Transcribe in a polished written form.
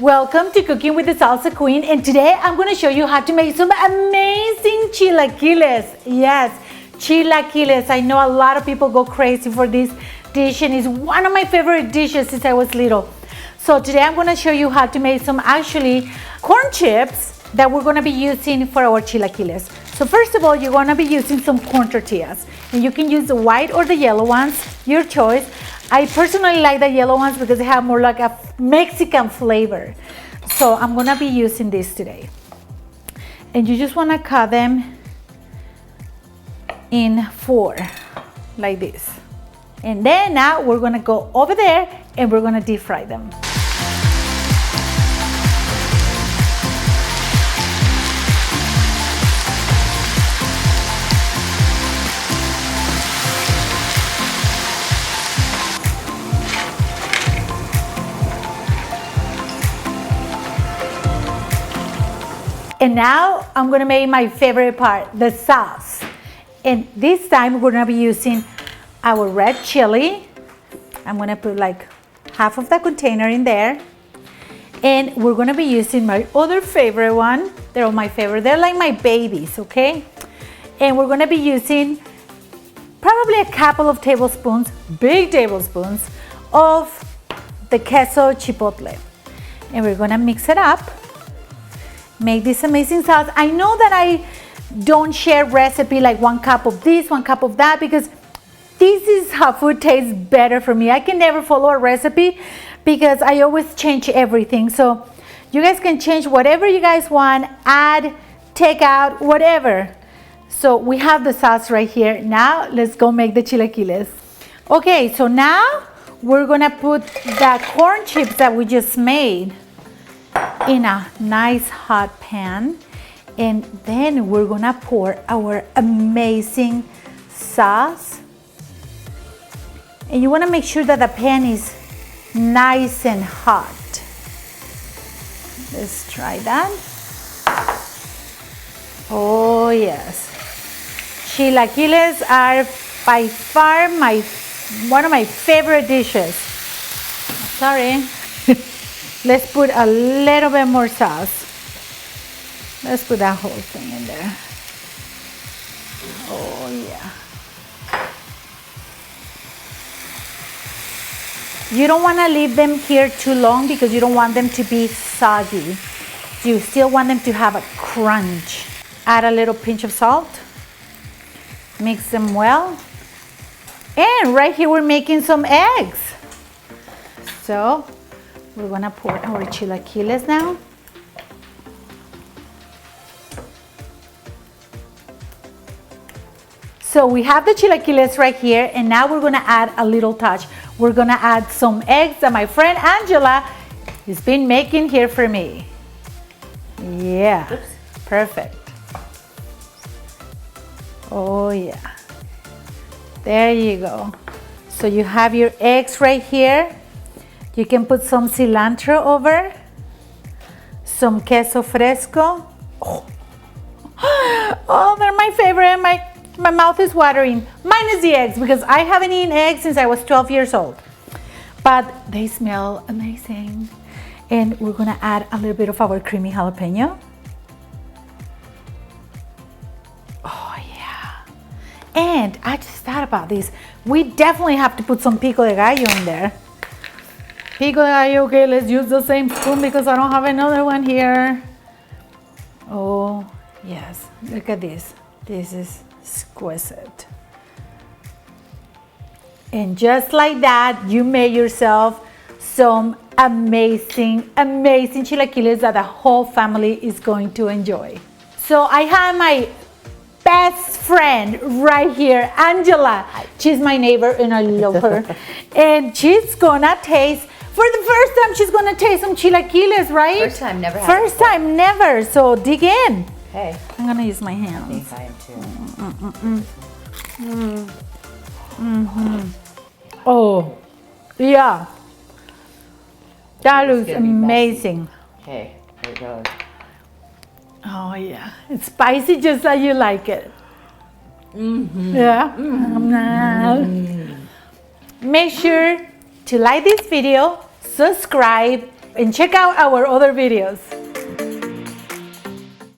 Welcome to Cooking with the Salsa Queen, and today I'm going to show you how to make some amazing chilaquiles. Yes, chilaquiles. I know a lot of people go crazy for this dish, and it's one of my favorite dishes since I was little. So today I'm going to show you how to make some actually corn chips that we're going to be using for our chilaquiles. So first of all, you're going to be using some corn tortillas, and you can use the white or the yellow ones, your choice. I personally like the yellow ones because they have more like a Mexican flavor. So I'm gonna be using this today. And you just wanna cut them in 4, like this. And then now we're gonna go over there and we're gonna deep fry them. And now I'm gonna make my favorite part, the sauce. And this time we're gonna be using our red chili. I'm gonna put like half of the container in there. And we're gonna be using my other favorite one. They're all my favorite. They're like my babies, okay? And we're gonna be using probably a couple of tablespoons, big tablespoons, of the Queso Chipotle. And we're gonna mix it up. Make this amazing sauce. I know that I don't share recipe like 1 cup of this, 1 cup of that, because this is how food tastes better for me. I can never follow a recipe because I always change everything. So you guys can change whatever you guys want, add, take out, whatever. So we have the sauce right here. Now let's go make the chilaquiles. Okay, so now we're gonna put the corn chips that we just made in a nice hot pan, and then we're gonna pour our amazing sauce. And you wanna make sure that the pan is nice and hot. Let's try that. Oh yes, chilaquiles are by far one of my favorite dishes. Sorry. Let's put a little bit more sauce. Let's put that whole thing in there. Oh yeah. You don't want to leave them here too long because you don't want them to be soggy. You still want them to have a crunch. Add a little pinch of salt. Mix them well. And right here we're making some eggs. So we're gonna pour our chilaquiles now. So we have the chilaquiles right here, and now we're gonna add a little touch. We're gonna add some eggs that my friend Angela has been making here for me. Yeah, oops. Perfect. Oh yeah, there you go. So you have your eggs right here. You can put some cilantro over, some queso fresco. Oh, they're my favorite. My mouth is watering. Minus the eggs because I haven't eaten eggs since I was 12 years old. But they smell amazing. And we're gonna add a little bit of our creamy jalapeno. Oh yeah. And I just thought about this. We definitely have to put some pico de gallo in there. Pico de gallo, okay, let's use the same spoon because I don't have another one here. Oh, yes, look at this. This is exquisite. And just like that, you made yourself some amazing, amazing chilaquiles that the whole family is going to enjoy. So I have my best friend right here, Angela. She's my neighbor and I love her. And she's gonna taste. For the first time, she's gonna taste some chilaquiles, right? First time, never had First time, never. So dig in. Okay. I'm gonna use my hands. I think I am too. Oh, yeah. That looks amazing. Okay, here it goes. Oh yeah, it's spicy just like you like it. Yeah. Make sure to like this video, subscribe, And check out our other videos.